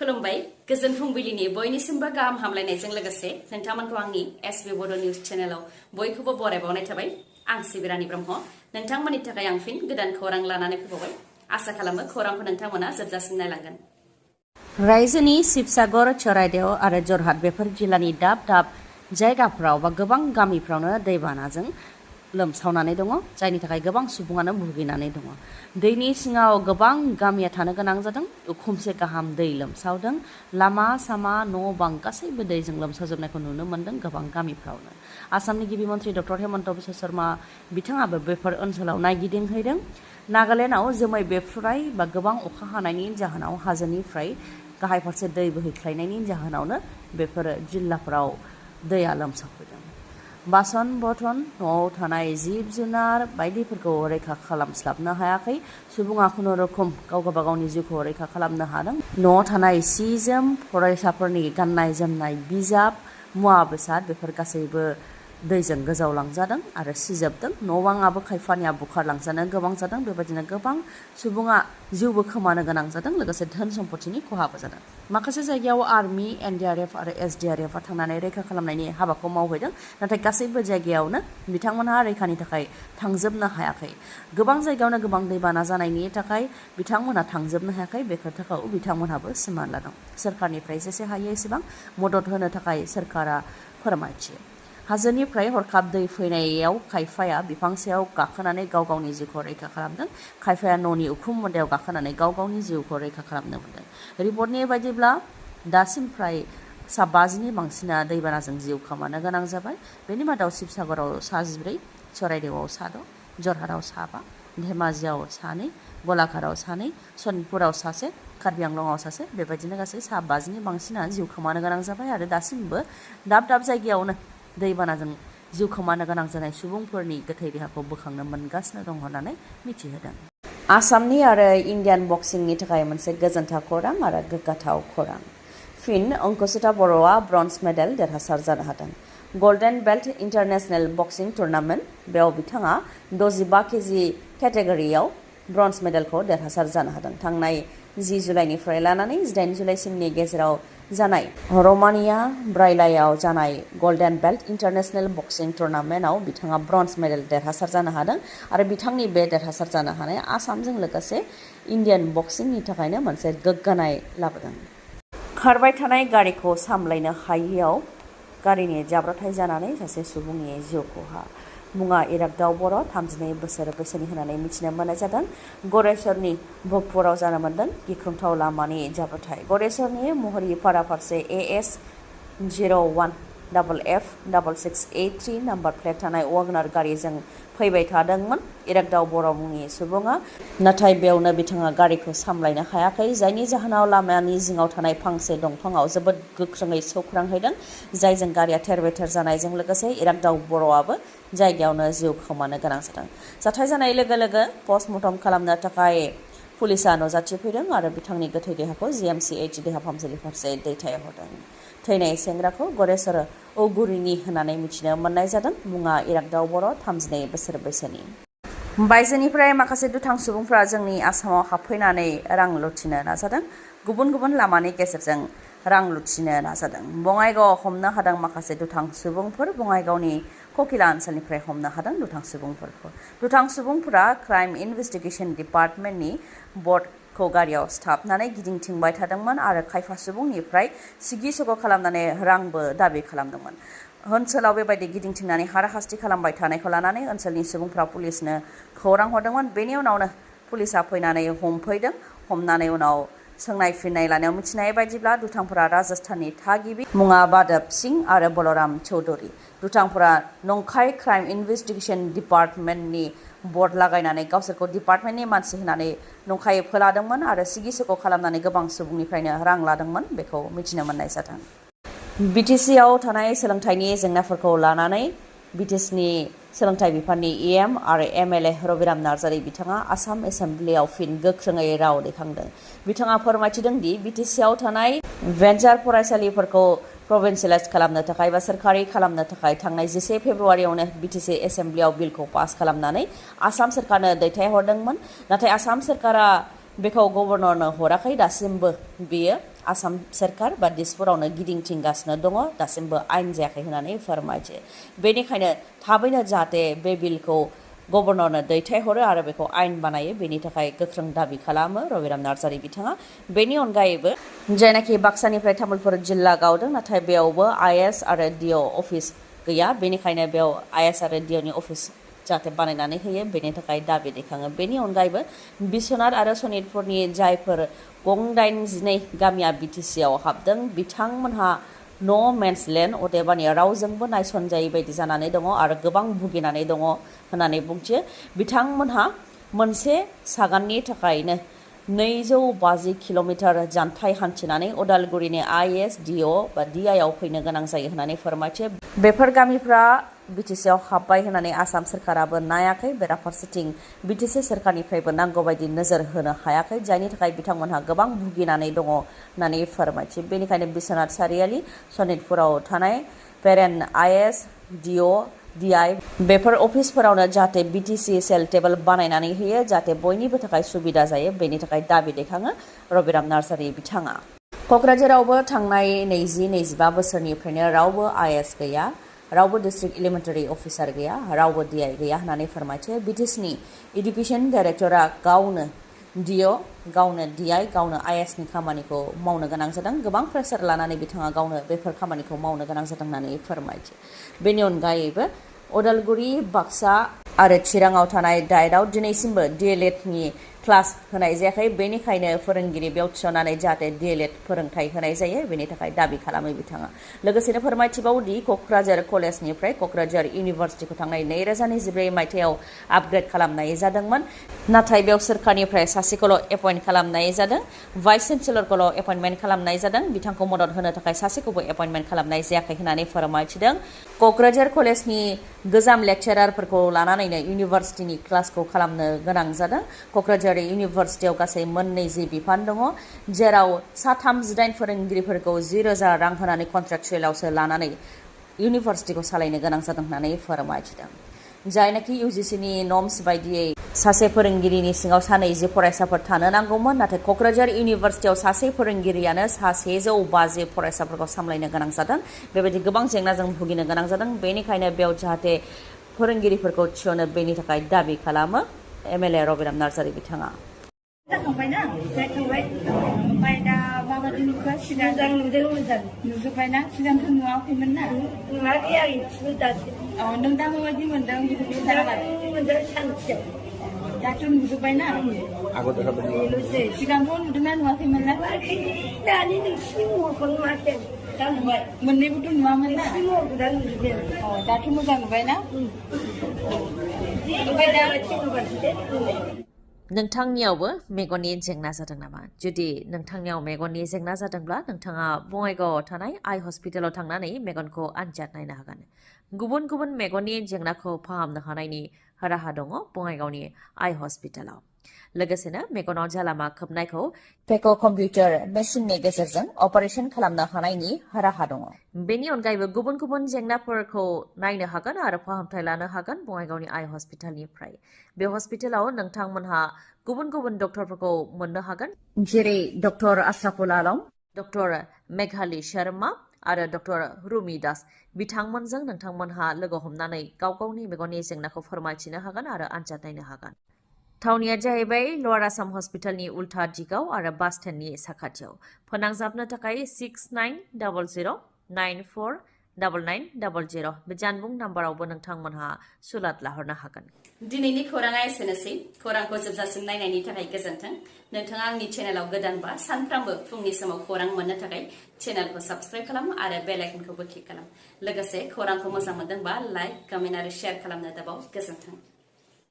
खुलुमबाय गोजोन फुंबिलिनि बयनिसिमबो गाहाम हामलायनायजों लोगोसे नोंथांमोनखौ आंनि एसबी बड' निउज चेनेलाव बयखौबो बरायबावनाय थाबाय। आं सिबिरानि ब्रह्म नोंथांमोननि थाखाय आं फिन गोदान खौरां लानानै फैबावबाय। आसा खालामो खौरांखौ नोंथांमोना जोबजासिम नायलांगोन। रायजोनि शिबसागर, चराइदेव आरो जरहाट बेफोर जिल्लानि दाब दाब जायगाफोराव बा गोबां गामिफ्रावनो दैबानाजों लोमसावनानै दङ, जायनि थाखाय गोबां सुबुङानो भुगिनानै दङ। दैनि सिङाव गोबां गामिया थानो गोनां जादों। उखुमसे गाहाम दै लोमसावदों। लामा सामा न' बां गासैबो दैजों लोमसावजोबनायखौ नुनो मोन्दों गोबां गामिफ्रावनो। आसामनि गिबि मन्थ्रि डक्टर हेमन्त बिश्व शर्मा बिथाङाबो बेफोर ओनसोलाव नायगिदिंहैदों। नागालेण्डआव जोमै बेफ्रुनाय बा गोबां अखा हानायनि जाहोनाव हाजोनिफ्राय गाहाय फारसे दै बोहैख्लायनायनि जाहोनावनो बेफोर जिल्लाफोराव दैया लोमसावफैदों। बासन बर्तन, न'आव थानाय जिब जुनार बायदिफोरखौ रैखा खालामस्लाबनो हायाखै। सुबुङा खुनुरुखुम गाव गावनि जिउखौ रैखा खालामनो हादों। न'आव थानाय सि जोम, फरायसाफोरनि गाननाय जोमनाय, बिजाब, मुवा बेसाद बेफोर गासैबो दैजों गोजावलांजादों आरो सिजोबदों। न' बाङाबो खायफानिया बुखारलांजानो गोबां जादों। बेबायदिनो गोबां सुबुङा जिउबो खोमानो गोनां जादों, लोगोसे धोन सम्पतिनि खहाबो जादों। माखासे जायगायाव आर्मि, एनडिआरएफ आरो एसडिआरएफआ थांनानै रैखा खालामनायनि हाबाखौ मावहैदों, नाथाय गासैबो जायगायावनो बिथांमोनहा रैखानि थाखाय थांजोबनो हायाखै। गोबां जायगायावनो गोबां दैबाना जानायनि थाखाय बिथांमोनहा थांजोबनो हायाखै। बे खोथाखौ बिथांमोनहाबो सिमान लादों। सोरखारनिफ्राय जेसे हायो एसेबां मदद होनो थाखाय सोरखारा फोरमायथियो। हाजोनिफ्राय हरखाब दै फैनायाव खायफाया बिफां सायाव गाखोनानै गाव गावनि जिउखौ रैखा खालामदों। खायफाया न'नि उखुम मुदायाव गाखोनानै गाव गावनि जिउखौ रैखा खालामनो मोन्दों। रिपर्टनि बायदिब्ला दासिम फ्राय 50नि बांसिना दैबानाजों जिउ खोमानो गोनां जाबाय। बेनि मादाव शिबसागराव 14, चराइदेवआव 6, जरहाटआव 7, धेमाजियाव 2, गलाघाटआव 2, सनितपुराव 1, कार्बि आंलंआव 1, बेबायदिनो गासै 50नि बांसिना जिउ खोमानो गोनां जाबाय आरो दासिमबो दाब दाब जायगायावनो दैबानाजों जिउ खोमानो गोनां जानाय सुबुंफोरनि गोथै देहाखौ बोखांनो मोनगासिनो दं होननानै मिथिहोदों। आसामनि आरो इण्डियान बक्सिंनि थाखाय मोनसे गोजोनथाव खौरां आरो गोग्गाथाव खौरां। फिन अंकुसिता बर'आ ब्रन्ज मेडेल देरहासार जानो हादों। गल्डेन बेल्ट इन्टारनेशनेल बक्सिं टुर्नामेन्ट, बेयाव बिथाङा 65 केजि केटेगरियाव ब्रन्ज मेडेलखौ देरहासार जानो हादों। थांनाय 10 जुलाइनिफ्राय लानानै 18 जुलाइसिमनि गेजेराव जानाय रमानिया ब्राइलायाव जानाय गल्डेन बेल्ट इन्टारनेशनेल बक्सिं टुर्नामेन्टआव बिथाङा ब्रन्ज मेडेल देरहासार जानो हादों आरो बिथांनि बे देरहासार जानो हानाया आसामजों लोगोसे इण्डियान बक्सिंनि थाखायनो मोनसे गोग्गानाय लाबोदों। खारबाय थानाय गारिखौ सामलायनो हायियाव गारिनि जाब्रबथाय जानानै सासे सुबुंनि जिउ खहा। मुङा इरागदाव बर', 32 बोसोर बैसोनि होननानै मिथिनो मोननाय जादों। गरेस्वरनि भगपुराव जानो मोन्दों गिख्रंथाव लामानि जाब्रबथाय। गरेस्वरनि महरिपारा फारसे AS 01FF6683 नाम्बार प्लेट थानाय वागनार गारिजों फैबाय थादोंमोन इरागदाव बर' मुंनि सुबुङा, नाथाय बेयावनो बिथाङा गारिखौ सामलायनो हायाखै, जायनि जाहोनाव लामानि जिङाव थानाय फांसे दंफाङाव जोबोद गोख्रोङै सौख्रांहैदों, जायजों गारिया थेर बेथेर जानायजों लोगोसे इरागदाव बर'आबो जायगायावनो जिउ खोमानो गोनां जादों। जाथाय जानाय लोगो लोगो पस्टमर्टम खालामनो थाखाय पुलिसा नुजाथिफैदों आरो बिथांनि गोथै देहाखौ GMCH देहा फाहामसालि फारसे दैथायहरदों। थैनाय सेंग्राखौ गरेस्वर औगुरिनि होननानै मिथिनो मोननाय जादों। मुङा इरागदाव बर', 32 बोसोर बैसोनि। बायजोनिफ्राय माखासे दुथां सुबुंफोरा जोंनि आसामाव हाबफैनानै रां लुथिनो नाजादों। गुबुन गुबुन लामानि गेजेरजों रां लुथिनो नाजादों। बङाइगावआव हमनो हादों माखासे दुथां सुबुंफोर। बङाइगावनि ककिला ओनसोलनिफ्राय हमनो हादों दुथां सुबुंफोरखौ। दुथां सुबुंफोरा क्राइम इनभेस्टिगेसन डिपार्टमेन्टनि बटखौ गारियाव सिथाबनानै गिदिंथिंबाय थादोंमोन आरो खायफा सुबुंनिफ्राय सिगि सग' खालामनानै रांबो दाबि खालामदोंमोन। ओनसोलाव बेबायदि गिदिंथिंनानै हाराहास्ति खालामबाय थानायखौ लानानै ओनसोलनि सुबुंफ्रा पुलिसनो खौरां हरदोंमोन। बेनि उनावनो पुलिसा फैनानै हमफैदों। हमनानै उनाव सोंनाय फिननाय लानायाव मिथिनाय बायदिब्ला दुथांफोरा राजस्थाननि थागिबि, मुङा बादब सिं आरो बलराम चौधुरी। दुथांफोरा नंखाय क्राइम इनभेस्टिगेसन डिपार्टमेन्टनि बर्ड लागायनानै गावसोरखौ डिपार्टमेन्टनि मानसि होनानै नंखायै फोलादोंमोन आरो सिगि सग' खालामनानै गोबां सुबुंनिफ्रायनो रां लादोंमोन, बेखौ मिथिनो मोननाय जादों। BTC-आव थानाय सोलोंथाइनि जेंनाफोरखौ लानानै BTC-नि सोलोंथाइ बिफाननि EM आरो MLA रबिराम नार्जारी बिथाङा आसाम एसेम्बलियाव फिन गोख्रोङै राव दैखांदों। बिथाङा फोरमायथिदों दि BTC-आव थानाय भेन्सार फरायसालिफोरखौ प्रभिन्सियेलाइज खालामनो थाखाय बा सोरखारि खालामनो थाखाय थांनाय 10 फेब्रुवारियावनो BTC एसेम्बलियाव बिलखौ पास खालामनानै आसाम सोरखारनो दैथायहरदोंमोन, नाथाय आसाम सोरखारा बेखौ गभर्नरनो हराखै। दासिमबो बेयो आसाम सोरखार बा दिसपुरावनो गिदिंथिंगासिनो दङ दासिमबो आयेन जायाखै होननानै फोरमायथि बेनिखायनो थाबैनो जाहाथे बे बिलखौ गभर्नरनो दैथायहरो आरो बेखौ आयेन बानायो बेनि थाखाय गोख्रों दाबि खालामो रबिराम नार्जारि बिथाङा बेनि अनगायैबो जायनाखि बाक्सानिफ्राय तामुलपुर जिल्ला गावदों नाथाय बेयावबो आइएस आरो डिअ अफिस गैया बेनिखायनो बेयाव आइएस आरो डिअनि अफिस जाहाथे बानायनानै होयो बेनि थाखाय दाबि दैखाङो बेनि अनगायैबो बिश्वनाथ आरो सनितपुरनि जायफोर गं 82 गामिया बिटिसिआव हाबदों बिथांमोनहा न' मेन्स लेन्ड अदेबानि रावजोंबो नायसनजायै बायदि जानानै दङ आरो गोबां भुगिनानै दङ होननानै बुंथियो बिथांमोनहा मोनसे सागाननि थाखायनो 250 किल'मिटार जानथाय हान्थिनानै उदालगुरिनि आइएस डिअ बा डिआइआव फैनो गोनां जायो होननानै फोरमायथियो बेफोर गामिफ्रा बिटिसिआव हाबबाय होननानै आसाम सोरखाराबो नायाखै बेराफारसेथिं बिटिसि सोरखारनिफ्रायबो नांगौ बायदि नोजोर होनो हायाखै जायनि थाखाय बिथांमोनहा गोबां भुगिनानै दङ होननानै फोरमायथियो बेनिखायनो बिश्वनाथ सारियालि सनितपुराव थानाय पेरेन्ट आइएस डिअ डिआइ बेफोर अफिसफोरावनो जाहाथे बिटिसि सेल टेबोल बानायनानै होयो जाहाथे बयनिबो थाखाय सुबिदा जायो बेनि थाखाय दाबि दैखाङो रबिराम नार्जारि बिथाङा क'क्राझारावबो थांनाय 20-25 बोसोरनिफ्रायनो रावबो आइएस गैया रावबो डिस्ट्रिक्ट एलिमेन्टारि अफिसार गैया रावबो डिआइ गैया होननानै फोरमायथियो बिटिसिनि इडुकेसन डाइरेक्टरा गावनो डिअ गावनो डिआइ गावनो आइएसनि खामानिखौ मावनो गोनां जादों गोबां प्रेसार लानानै बिथाङा गावनो बेफोर खामानिखौ मावनो गोनां जादों होननानै फोरमायथियो बेनि अनगायैबो उदालगुरि बाक्सा आरो चिराङाव थानाय डाइटआव दिनैसिमबो डिएलएडनि क्लास होनाय जायाखै बेनिखायनो फोरोंगिरि बेयाव थिसननानै जाहाथे डिएलएड फोरोंथाय होनाय जायो बेनि थाखाय दाबि खालामो बिथाङा लोगोसेनो फोरमायथिबावदि क'क्राझार कलेजनिफ्राय क'क्राझार इउनिभार्सिटिखौ थांनाय 2024 मायथाइयाव आपग्रेड खालामनाय जादोंमोन नाथाय बेयाव सोरखारनिफ्राय सासेखौल' एपइन्ट खालामनाय जादों भाइस चेन्सेलरखौल' एपइन्टमेन्ट खालामनाय जादों बिथांखौ मदद होनो थाखाय सासेखौबो एपइन्टमेन्ट खालामनाय जायाखै होननानै फोरमायथिदों क'क्राझार कलेजनि गोजाम लेक्चारारफोरखौ लानानैनो इउनिभार्सिटिनि क्लासखौ खालामनो गोनां जादों क'क्राझार इउनिभार्सिटियाव गासै 20 बिफान दङ जेराव 38 फोरोंगिरिफोरखौ 10,000 रां होनानै कन्ट्राक्चुयेलावसो लानानै इउनिभार्सिटिखौ सालायनो गोनां जादों होननानै फोरमायथिदों जायनाखि इउजिसिनि नर्म्स बायदियै सासे फोरोंगिरिनि सिङाव 220 फरायसाफोर थानो नांगौमोन नाथाय क'क्राझार इउनिभार्सिटियाव सासे फोरोंगिरियानो 150 फरायसाफोरखौ सामलायनो गोनां जादों बेबायदि गोबां जेंनाजों भुगिनो गोनां जादों बेनिखायनो बेयाव जाहाथे फोरोंगिरिफोरखौ थिसनो बेनि थाखाय दाबि खालामो एमएलए रबिराम नार्जारि बिथाङा जाखांबायना जाखांबाय ओमफ्राय दा माबायदि नुखो सिगां नुदों मोजां नुजोब्बायना सिगांथ' नुवाखैमोन ना नुवाखै आं इसेबो दासो नों दा माबायदि मोनदों बेखौ मोनदों सानसे दाथ' नुजोब्बायना बेल'सै सिगांथ' नुदोंना नुवाखैमोन ना दानि नोंसिनि महरखौ नुवाखै दा नुबाय मोननैबोथ' नुवामोन ना दा नुजोबदों दाथ' मोजां नुबायना ओमफ्राय दा नोंथांनियावबो मेगननि जेंना जादों नामा जुदि नोंथांनियाव मेगननि जेंना जादोंब्ला नोंथाङा बङाइगावआव थानाय आइ हस्पिटालाव थांनानै मेगनखौ आनजाद नायनो हागोन गुबुन गुबुन मेगननि जेंनाखौ फाहामनो हानायनि राहा दङ बङाइगावनि आइ हस्पिटालाव लोगोसेनो मेगनाव जालामा खोबनायखौ पेक' कम्पिउटार मेसिननि गेजेरजों अपारेशन खालामनो हानायनि राहा दङ बेनि अनगायैबो गुबुन गुबुन जेंनाफोरखौ नायनो हागोन आरो फाहामथाय लानो हागोन बङाइगावनि आइ हस्पिटालनिफ्राय बे हस्पिटालाव नोंथांमोनहा गुबुन गुबुन डक्टरफोरखौ मोननो हागोन जेरै डक्टर आशराफुल आलम डक्टर मेघाली शर्मा आरो डक्टर रुमि दास बिथांमोनजों नोंथांमोनहा लोगो हमनानै गाव गावनि मेगननि जेंनाखौ फोरमायथिनो हागोन आरो आनजाद नायनो हागोन थावनिया जाहैबाय लवार आसाम हस्पिटालनि उल्था दिगाव आरो बास स्टेन्डनि साखाथियाव फोनांजाबनो थाखाय 6900949900 बे जानबुं नाम्बारावबो नोंथांमोनहा सुलाद लाहरनो हागोन दिनैनि खौराङा एसेनोसै खौरांखौ जोबजासिम नायनायनि थाखाय गोजोन्थों नोंथाङा आंनि चेनेलाव गोदानबा सानफ्रामबो फुंनि समाव खौरां मोननो थाखाय चेनेलखौ साबस्क्राइब खालाम आरो बेल आइकनखौबो क्लिक खालाम लोगोसे खौरांखौ मोजां मोनदोंबा लाइक कमेन्ट आरो शेयार खालामनो दाबाव गोजोन्थों